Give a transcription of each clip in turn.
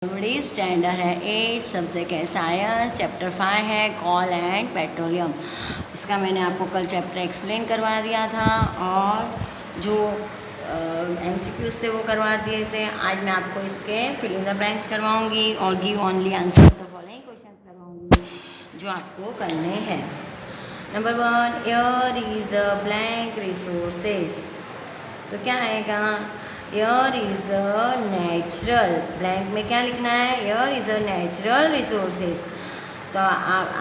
Already standard है 8 subject है science chapter 5 है कॉल एंड पेट्रोलियम। इसका मैंने आपको कल चैप्टर एक्सप्लेन करवा दिया था और जो MCQs थे वो करवा दिए थे। आज मैं आपको इसके फिल इन द ब्लैंक्स करवाऊंगी और give only answer the following question करवाऊंगी जो आपको करने हैं। Number 1, air is a blank resources. तो क्या आएगा? Air is a natural, blank में क्या लिखना है? Air is a natural resources. तो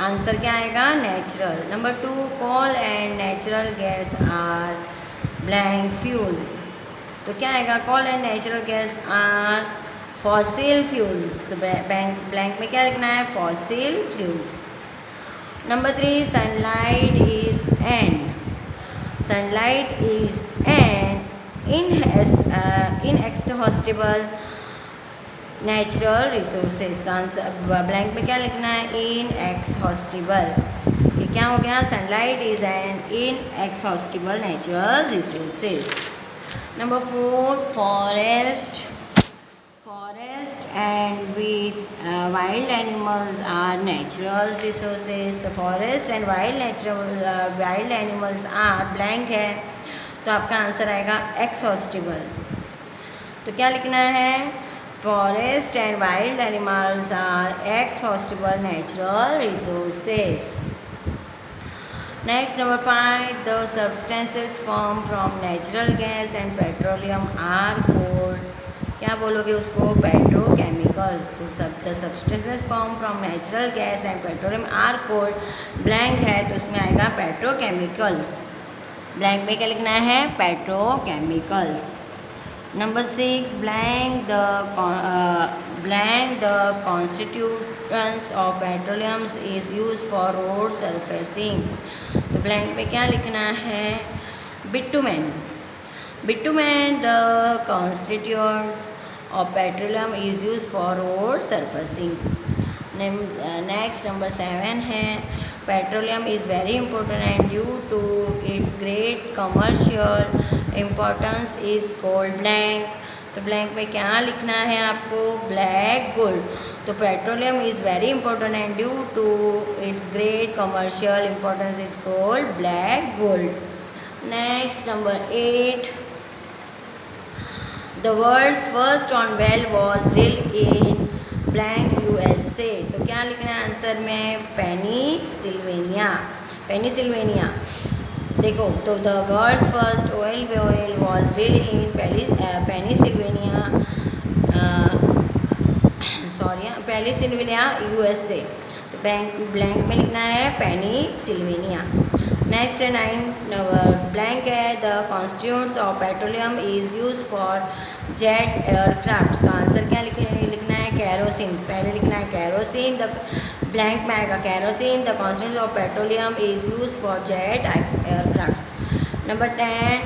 आंसर क्या आएगा? Natural. Number 2, coal and natural gas are blank fuels. तो क्या आएगा? Coal and natural gas are fossil fuels. तो ब्लैंक में क्या लिखना है? Fossil fuels. Number 3, sunlight is an, sunlight is an inexhaustible natural resources। तो आंसर ब्लैंक में क्या लिखना है? inexhaustible। ये क्या हो गया? Sunlight is an inexhaustible natural resources। नंबर 4, forest and with wild animals are natural resources. तो forest and wild animals are blank है, तो आपका आंसर आएगा एक्सहॉस्टिबल। तो क्या लिखना है? Forest and wild animals are exhaustible natural resources. Next number 5, the substances form from natural gas and petroleum are called, क्या बोलोगे उसको? पेट्रोकेमिकल्स। तो the substances form from natural gas and petroleum are called, blank है तो उसमें आएगा petrochemicals. Blank में क्या लिखना है? Petrochemicals. Number 6, blank the constituents of petroleums is use for road surfacing. तो ब्लैंक में क्या लिखना है? Bitumen. Bitumen the constituents of petroleum is use for road surfacing. Next number 7 है, petroleum is very important and due to its great commercial importance is called blank. तो blank में क्या लिखना है आपको? Black gold. तो petroleum is very important and due to its great commercial importance is called black gold. Next number 8, the world's first oil well was drilled in blank USA। तो क्या लिखना है आंसर में? पेनिसिल्वेनिया। पेनिसिल्वेनिया। देखो, तो the world's first oil was drilled in Pennsylvania, Pennsylvania USA। तो blank में लिखना है पेनिसिल्वेनिया। नेक्स्ट 9, ब्लैंक है the constituents of petroleum is use for jet aircraft. तो आंसर क्या लिखना है? कैरोसिन। पहले लिखना है कैरोसिन, द ब्लैंक में आएगा kerosene the constituents of petroleum is use for jet aircraft. Number 10,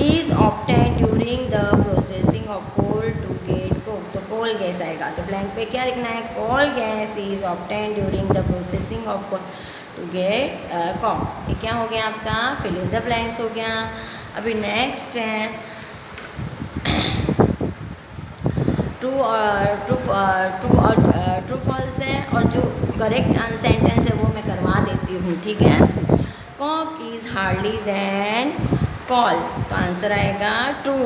is obtain during the processing of coal to get coke. तो कोल गैस आएगा, तो ब्लैंक पे क्या लिखना है? Coal gas is obtain during the processing of coal to get coke. ये क्या हो गया आपका? फिल इन द ब्लैंक्स हो गया। अभी नेक्स्ट है ट्रू फॉल्स है और जो करेक्ट सेंटेंस है वो मैं करवा देती हूँ, ठीक है? Coke is hardly than coal. तो आंसर आएगा true.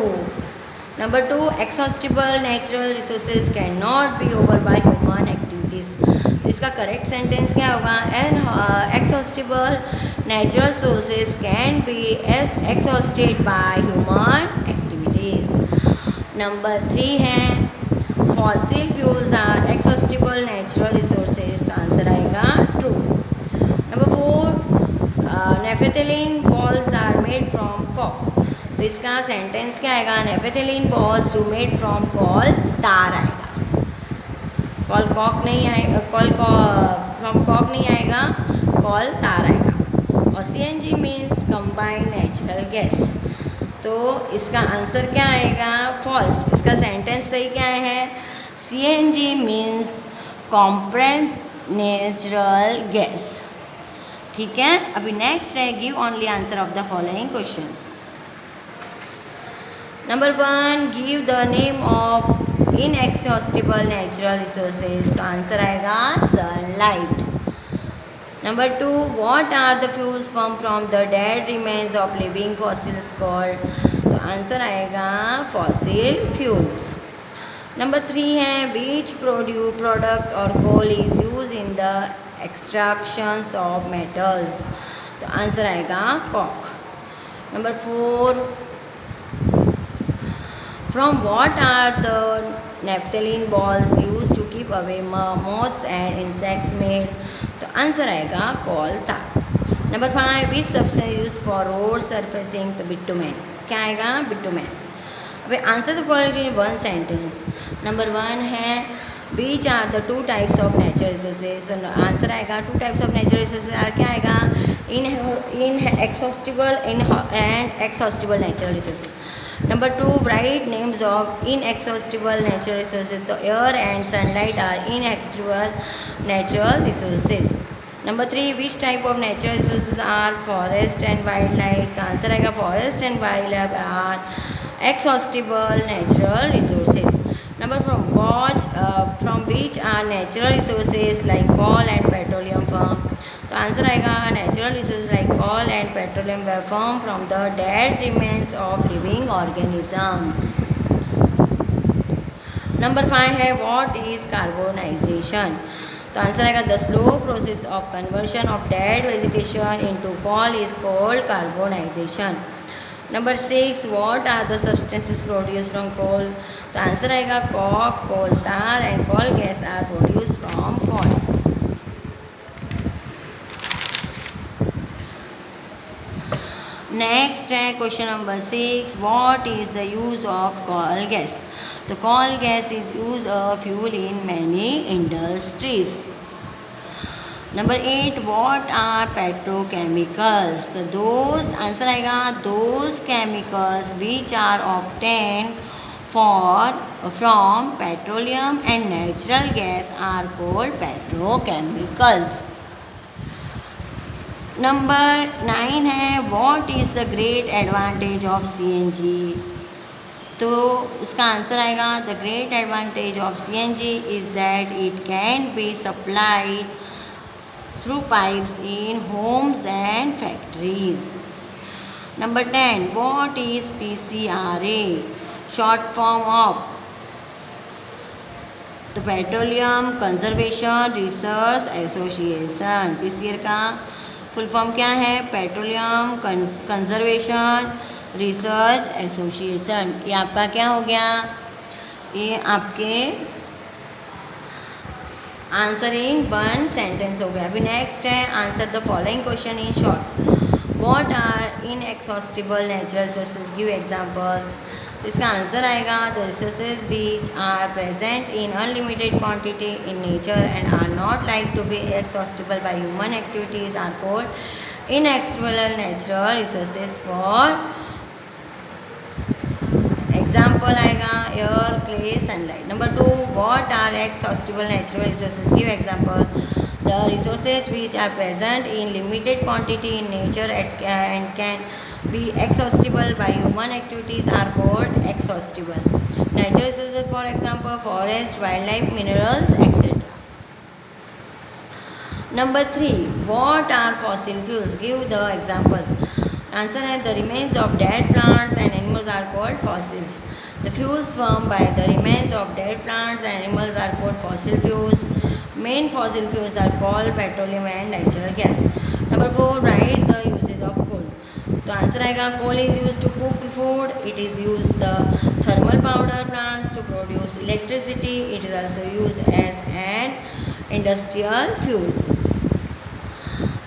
Number 2, exhaustible natural resources can not be over by human activities. तो इसका करेक्ट सेंटेंस क्या होगा? Exhaustible natural sources can be exhausted by human activities. Number 3 है, fossil fuels are exhaustible natural resources. तो answer आएगा true. Number 4, naphthalene balls are made from coke. तो इसका sentence क्या आएगा? Naphthalene balls to made from call तार आएगा। Call Kock नहीं आएगा, फ्रॉम कॉक नहीं आएगा, कॉल तार आएगा। और CNG means combined natural gas. तो इसका आंसर क्या आएगा? फॉल्स। इसका सेंटेंस सही क्या है? CNG means compressed natural gas. ठीक है। अभी नेक्स्ट है, give only answer of the following questions. Number 1, give the name of inexhaustible natural resources, तो आंसर आएगा sunlight. Number 2, what are the fuels from the dead remains of living fossils called, तो answer आएगा fossil fuels. Number 3 है byproduct और coal is use in the extractions of metals, तो answer आएगा Kock. Number 4, from what are the naphthalene balls use to keep away moths and insects made, तो answer आएगा coal tar. Number 5, which substance use for road surfacing, तो bitumen, क्या आएगा bitumen. अभी answer the following in one sentence. Number 1 है which are the 2 types of natural resources, answer आएगा 2 types of natural resources are, क्या आएगा inexhaustible and exhaustible natural resources. Number 2, right names of inexhaustible natural resources, तो air and sunlight are inexhaustible natural resources. Number 3, which type of natural resources are forest and wildlife, का answer आएगा forest and wildlife are exhaustible natural resources. Number from which are natural resources like coal and petroleum form, तो answer आएगा natural resources like coal and petroleum were formed from the dead remains of living organisms. Number 5 है what is carbonization, तो answer आएगा the slow process of conversion of dead vegetation into coal is called carbonization. Number 6, what are the substances produce from coal, तो answer आएगा coke, coal tar and coal gas are produce from coal. Next है question number 6, what is the use of coal gas, तो coal gas is use a fuel in many industries. Number 8, what are petrochemicals, तो those, answer आएगा those chemicals which are obtain from petroleum and natural gas are called petrochemicals. Number 9 है what is the great advantage of CNG, तो उसका answer आएगा the great advantage of CNG is that it can be supplied through pipes in homes and factories. Number 10, what is PCRA, short form of, तो petroleum conservation research association, PCRA का full form क्या है, petroleum conservation research association. ये आपका क्या हो गया, ये आपके आंसर इन वन सेंटेंस हो गया। अभी नेक्स्ट है answer the following question in short. What are inexhaustible natural resources, give examples, इसका आंसर आएगा the resources which are present in unlimited quantity in nature and are not like to be exhaustible by human activities are called inexhaustible natural resources. For example आएगा air, clay, sunlight. Number 2, what are exhaustible natural resources, give example the resources which are present in limited quantity in nature and can be exhaustible by human activities are called exhaustible natural resources. For example forest, wildlife, minerals etcetera. Number 3, what are fossil fuels, give the examples, answer है the remains of dead plants and animals are called fossils. The fuels form by the remains of dead plants and animals are called fossil fuels. Main fossil fuels are called petroleum and natural gas. Number 4, write the usages of coal, तो answer आएगा coal is use to cook food, it is use the thermal powder plants to produce electricity, it is also use as an industrial fuel.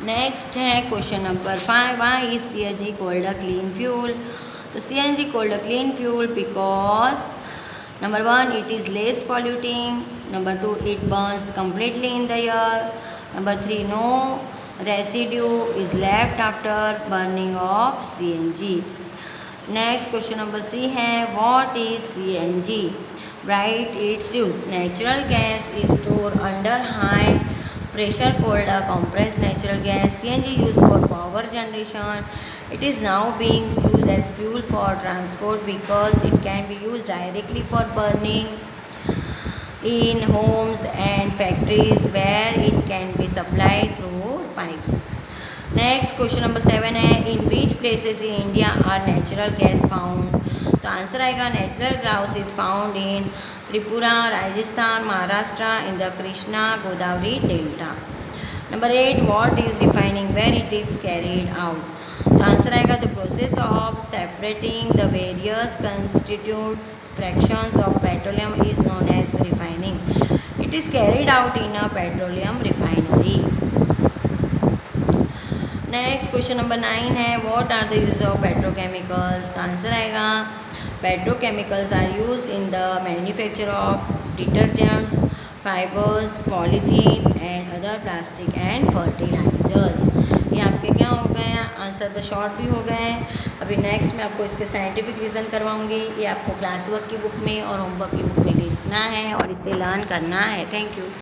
Next है question number 5, why is CNG called a clean fuel, तो CNG called a clean fuel because number 1, it is less polluting, number 2, it burns completely in the air, number 3, no residue is left after burning of CNG। Next question number C है what is CNG, right it's use, natural gas is store under high pressure called a compressed natural gas. CNG used for power generation. It is now being used as fuel for transport because it can be used directly for burning. in homes and factories where it can be supplied through pipes. Next question number 7 है, in which places in India are natural gas found. तो answer आएगा natural gas is found in Tripura, Rajasthan, Maharashtra, in the Krishna Godavari delta. Number 8, what is refining where it is carried out. तो answer आएगा the process of separating the various constituents fractions of petroleum is known as refining. It is carried out in a petroleum refinery. Next question number 9 है, what are the use of petrochemicals. तो answer आएगा petrochemicals are use in the manufacture of detergents, fibres, polythene and other plastic and fertilisers. ये आपके क्या हो गए हैं answer, the short भी हो गए हैं। अभी नेक्स्ट मैं आपको इसके साइंटिफिक रीज़न करवाऊंगी। ये आपको क्लास वर्क की बुक में और होमवर्क की बुक में लिखना है और इसे लर्न करना है। Thank you.